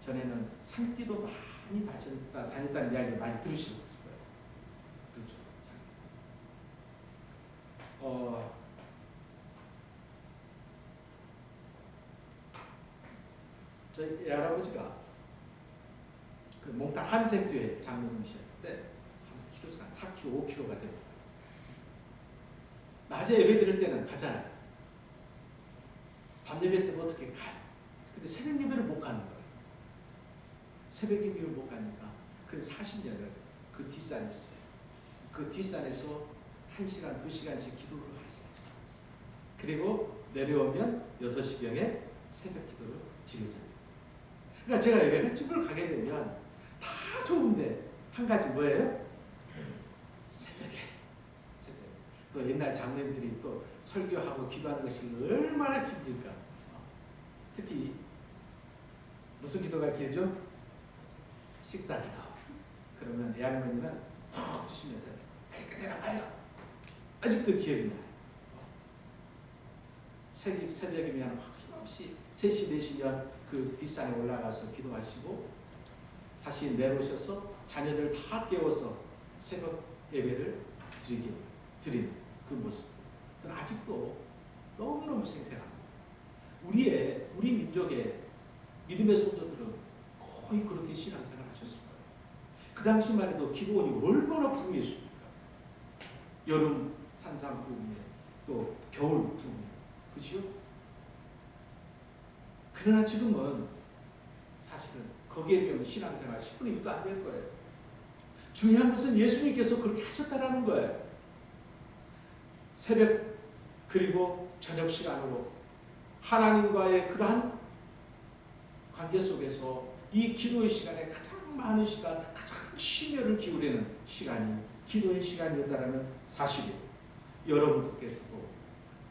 전에는 산기도 많이 다녔다는 이야기를 많이 들으셨을 거예요. 그렇죠. 저희 할아버지가 그 몽땅 한생교회 장로님이셨는데 한 키로수 한 4kg, 5kg가 됩니다. 낮에 예배 드릴 때는 가잖아요. 밤 예배 때는 어떻게 가요? 근데 새벽 예배를 못 가는 거예요. 새벽 예배를 못 가니까 그 40년을 그 뒷산에 있어요. 그 뒷산에서 1시간, 2시간씩 기도를 하세요. 그리고 내려오면 6시경에 새벽 기도를 집에서 드렸어요. 그러니까 제가 예배집을 가게 되면 다 좋은데 한 가지 뭐예요? 새벽에. 또 옛날 장로님들이 또 설교하고 기도하는 것이 얼마나 깁니까? 특히 무슨 기도가 길죠? 식사기도. 그러면 애할머니는 훅 주시면서 빨리 끝내라 빨리. 아직도 기억이 나요. 새벽이면 힘없이 3시, 4시면 그 뒷산에 올라가서 기도하시고 다시 내려오셔서 자녀들 다 깨워서 새벽 예배를 드리는 그 모습. 저는 아직도 너무너무 생생합니다. 우리 민족의 믿음의 성도들은 거의 그렇게 신앙생활을 하셨을 거예요. 그 당시만 해도 기도원이 얼마나 부흥했습니까? 여름 산상 부흥에 또 겨울 부흥에. 그렇죠? 그러나 지금은 사실은 거기에 비하면 신앙생활 10분의 1도 안 될 거예요. 중요한 것은 예수님께서 그렇게 하셨다라는 거예요. 새벽 그리고 저녁 시간으로 하나님과의 그러한 관계 속에서 이 기도의 시간에 가장 많은 시간, 가장 심혈을 기울이는 시간이 기도의 시간이었다라는 사실이에요. 여러분께서도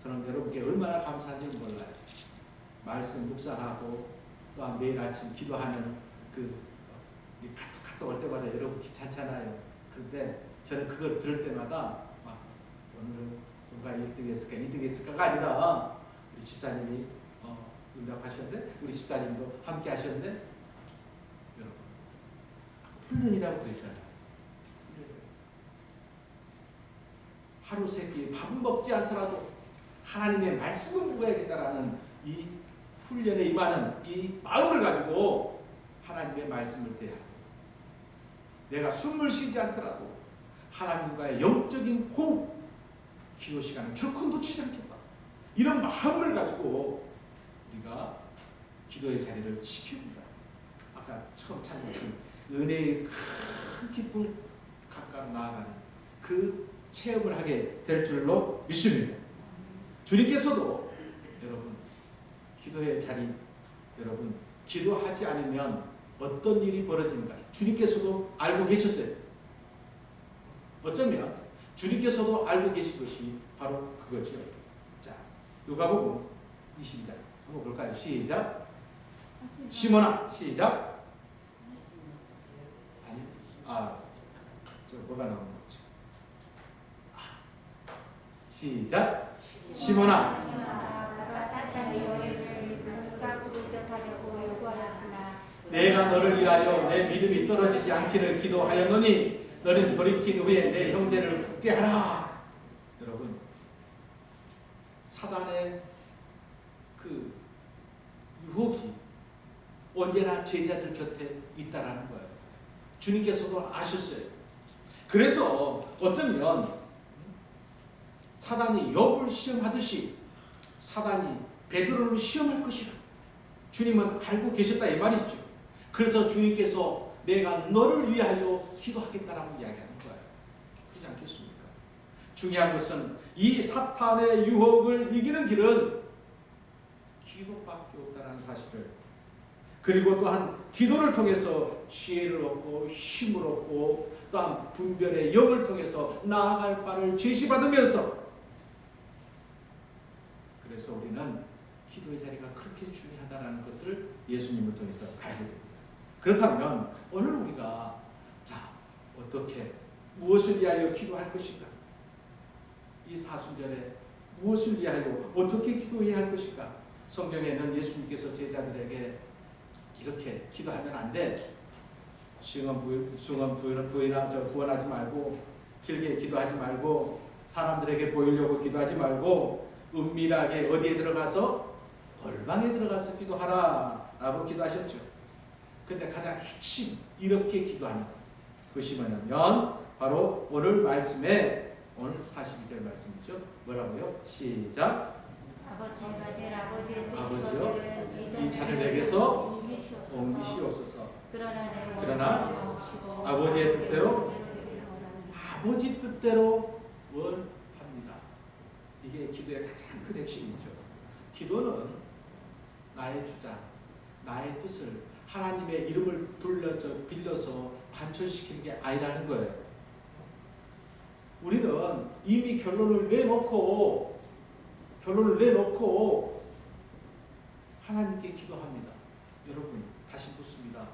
저는 여러분께 얼마나 감사한지 몰라요. 말씀 묵상하고 또한 매일 아침 기도하는 이 카톡 올 때마다 여러분 귀찮잖아요. 그런데 저는 그걸 들을 때마다 막 오늘 누가 1등 했을까가 아니라 우리 집사님이 응답하셨는데 우리 집사님도 함께 하셨는데 여러분 훈련이라고 그랬잖아요. 하루 세끼 밥은 먹지 않더라도 하나님의 말씀을 먹어야겠다라는 이 훈련에 임하는 이 마음을 가지고 하나님의 말씀을 대하고 내가 숨을 쉬지 않더라도 하나님과의 영적인 호흡 기도 시간은 결코 놓치지 않겠다. 이런 마음을 가지고 우리가 기도의 자리를 지킵니다. 아까 처음 찬양했던 은혜의 큰 기쁨 가까이 나아가는 그 체험을 하게 될 줄로 믿습니다. 주님께서도 여러분 기도의 자리 여러분 기도하지 않으면 어떤 일이 벌어집니까? 주님께서도 알고 계셨어요. 어쩌면 주님께서도 알고 계신 것이 바로 그거죠. 자, 누가복음 22장 한번 볼까요? 시작. 시몬아, 시작. 아니, 저 뭐가 나오는 거죠? 시작. 시몬아. 사탄이 너희를 눈감으로 뜻하려고 요구하였으나 내가 너를 위하여 내 믿음이 떨어지지 않기를 기도하였노니 너는 돌이킨 후에 내 형제를 굳게 하라. 여러분 사단의 그 유혹이 언제나 제자들 곁에 있다라는 거예요. 주님께서도 아셨어요. 그래서 어쩌면 사단이 욥을 시험하듯이 사단이 베드로를 시험할 것이라 주님은 알고 계셨다 이 말이죠. 그래서 주님께서 내가 너를 위하여 기도하겠다라고 이야기하는 거예요. 그렇지 않겠습니까? 중요한 것은 이 사탄의 유혹을 이기는 길은 기도밖에 없다는 사실을 그리고 또한 기도를 통해서 지혜를 얻고 힘을 얻고 또한 분별의 영을 통해서 나아갈 바를 제시받으면서 그래서 우리는 기도의 자리가 그렇게 중요하다는 것을 예수님을 통해서 알게 됩니다. 그렇다면 오늘 우리가 자 어떻게 무엇을 위하여 기도할 것인가? 이 사순절에 무엇을 위하여 어떻게 기도해야 할 것인가? 성경에는 예수님께서 제자들에게 이렇게 기도하면 안 돼. 구원하지 말고 길게 기도하지 말고 사람들에게 보이려고 기도하지 말고 은밀하게 어디에 들어가서 골방에 들어가서 기도하라 라고 기도하셨죠. 근데 가장 핵심 이렇게 기도하는 것이 뭐냐면 바로 오늘 말씀에 오늘 42절 말씀이죠. 뭐라고요? 시작. 아버지가 될 아버지의 뜻이 아버지요, 것을 이 잔을 내게서 옮기시옵소서. 그러나 아버지의 뜻대로 아버지 뜻대로 원합니다. 이게 기도의 가장 큰 핵심이죠. 기도는 나의 주장, 나의 뜻을 하나님의 이름을 빌려서 관철시키는 게 아니라는 거예요. 우리는 이미 결론을 내놓고 하나님께 기도합니다. 여러분 다시 묻습니다.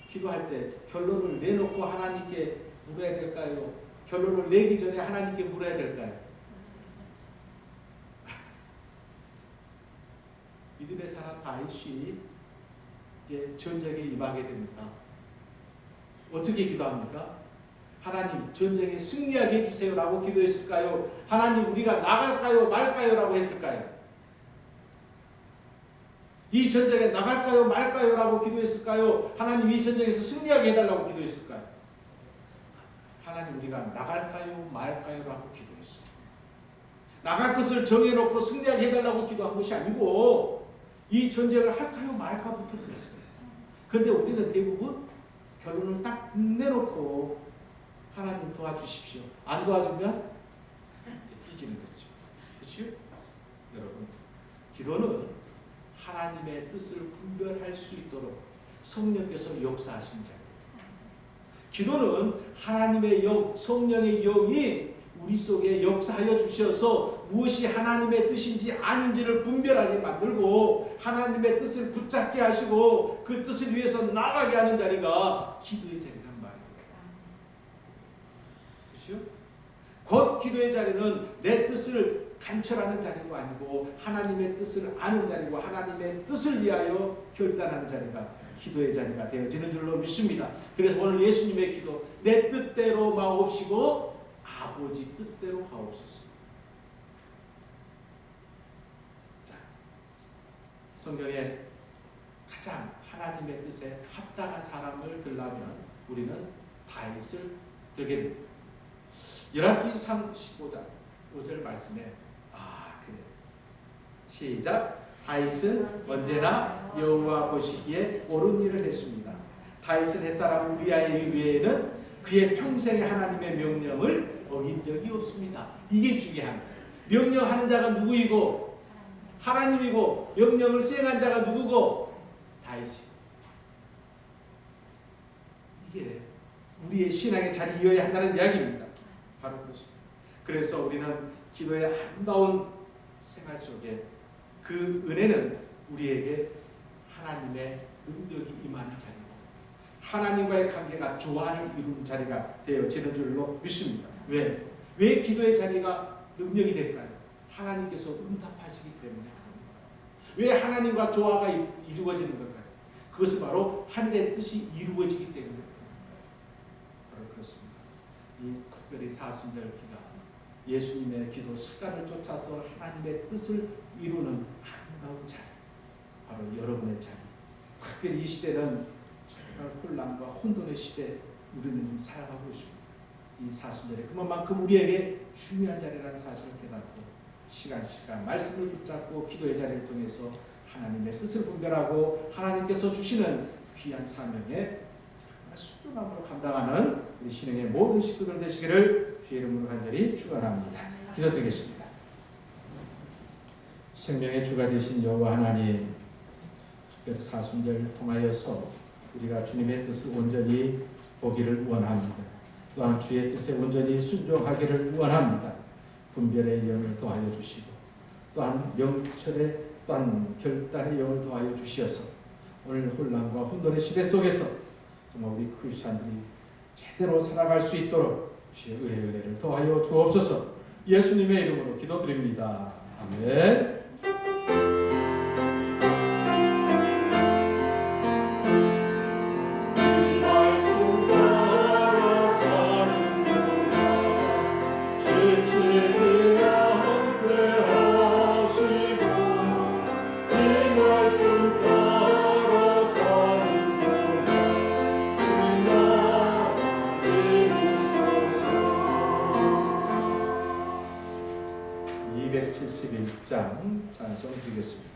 기도할 때 결론을 내놓고 하나님께 물어야 될까요? 결론을 내기 전에 하나님께 물어야 될까요? 믿음의 사람 다윗이 이제 전쟁에 임하게 됩니다. 어떻게 기도합니까? 하나님 전쟁에 승리하게 해주세요 라고 기도했을까요? 하나님 우리가 나갈까요 말까요 라고 했을까요? 이 전쟁에 나갈까요 말까요 라고 기도했을까요? 하나님 이 전쟁에서 승리하게 해달라고 기도했을까요? 하나님 우리가 나갈까요 말까요 라고 기도했어요. 나갈 것을 정해놓고 승리하게 해달라고 기도한 것이 아니고 이 전쟁을 할까요 말까부터 그랬어요. 그런데 우리는 대부분 결론을 딱 내놓고 하나님 도와주십시오. 안 도와주면 이제 삐지는 거죠. 그렇죠? 여러분 기도는 하나님의 뜻을 분별할 수 있도록 성령께서 역사하신 자예요. 기도는 하나님의 영, 성령의 영이 우리 속에 역사하여 주셔서 무엇이 하나님의 뜻인지 아닌지를 분별하게 만들고 하나님의 뜻을 붙잡게 하시고 그 뜻을 위해서 나가게 하는 자리가 기도의 자리란 말이에요. 그렇죠? 곧 기도의 자리는 내 뜻을 간철하는 자리가 아니고 하나님의 뜻을 아는 자리고 하나님의 뜻을 위하여 결단하는 자리가 기도의 자리가 되어지는 줄로 믿습니다. 그래서 오늘 예수님의 기도, 내 뜻대로 마옵시고 아버지 뜻대로 하옵소서. 자, 성경에 가장 하나님의 뜻에 합당한 사람을 들려면 우리는 다윗을 들게 됩니다. 열왕기상 15장 5절 말씀에 그래. 시작. 다윗은 언제나 여호와 보시기에 옳은 일을 했습니다. 다윗은 햇사람 우리아의 외에는 그의 평생에 하나님의 명령을 어긴 적이 없습니다. 이게 중요한 거예요. 명령하는 자가 누구이고 하나님이고 명령을 수행한 자가 누구고 다윗이고. 이게 우리의 신앙의 자리이어야 한다는 이야기입니다. 바로 그렇습니다. 그래서 우리는 기도의 아름다운 생활 속에 그 은혜는 우리에게 하나님의 능력이 임하는 자리고 하나님과의 관계가 조화를 이루는 자리가 되어지는 줄로 믿습니다. 왜? 왜 기도의 자리가 능력이 될까요? 하나님께서 응답하시기 때문에 그럽니다. 왜 하나님과 조화가 이루어지는 걸까요? 그것은 바로 하늘의 뜻이 이루어지기 때문에 바로 그렇습니다. 이 특별히 사순절 기도, 예수님의 기도 습관을 쫓아서 하나님의 뜻을 이루는 아름다운 자리, 바로 여러분의 자리. 특별히 이 시대는 정말 혼란과 혼돈의 시대 우리는 살아가고 있습니다. 이 사순절에 그만큼 우리에게 중요한 자리라는 사실을 깨닫고 시간 말씀을 붙잡고 기도의 자리를 통해서 하나님의 뜻을 분별하고 하나님께서 주시는 귀한 사명에 정말 순종함으로 감당하는 우리 신앙의 모든 식구들 되시기를 주의 이름으로 간절히 축원합니다. 기도드리겠습니다. 생명의 주가 되신 여호와 하나님, 특별히 사순절 통하여서 우리가 주님의 뜻을 온전히 보기를 원합니다. 또한 주의 뜻에 온전히 순종하기를 원합니다. 분별의 영을 더하여 주시고 또한 명철의 또한 결단의 영을 더하여 주시어서 오늘 혼란과 혼돈의 시대 속에서 정말 우리 크리스찬들이 제대로 살아갈 수 있도록 주의 은혜를 더하여 주옵소서. 예수님의 이름으로 기도드립니다. 아멘. 찬송 드리겠습니다.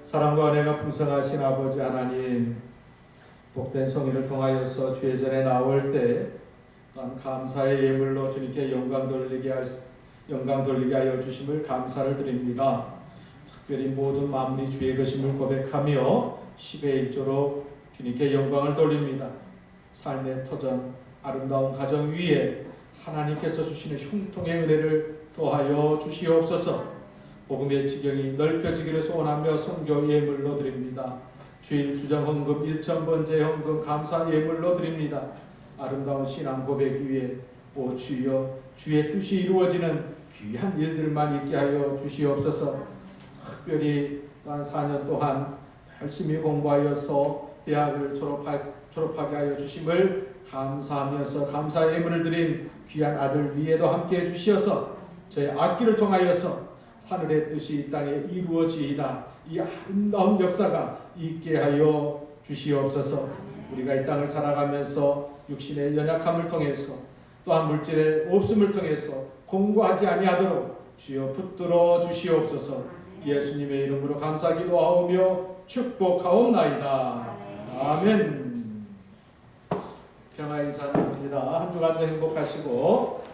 사랑과 은혜가 풍성하신 아버지 하나님, 복된 성의를 통하여서 주의 전에 나올 때 또한 감사의 예물로 주님께 영광 돌리게 하여 주심을 감사를 드립니다. 특별히 모든 만물이 주의 것임을 고백하며 10의 1조로 주님께 영광을 돌립니다. 삶의 터전, 아름다운 가정 위에 하나님께서 주시는 형통의 은혜를 더하여 주시옵소서. 복음의 지경이 넓혀지기를 소원하며 선교 예물로 드립니다. 주일 주정 헌금 1,000번째 헌금 감사 예물로 드립니다. 아름다운 신앙 고백 위에 오 주여 주의 뜻이 이루어지는 귀한 일들만 있게 하여 주시옵소서. 특별히 단 4년 동안 열심히 공부하여서 대학을 졸업하게 하여 주심을 감사하면서 감사 예물을 드린 귀한 아들 위에도 함께 해주시어서 저의 악기를 통하여서 하늘의 뜻이 이 땅에 이루어지이다. 이 아름다운 역사가 있게 하여 주시옵소서. 우리가 이 땅을 살아가면서 육신의 연약함을 통해서 또한 물질의 없음을 통해서 공부하지 아니하도록 주여 붙들어 주시옵소서. 예수님의 이름으로 감사 기도하오며 축복하옵나이다. 아멘. 평화 인사드립니다. 한 주간도 행복하시고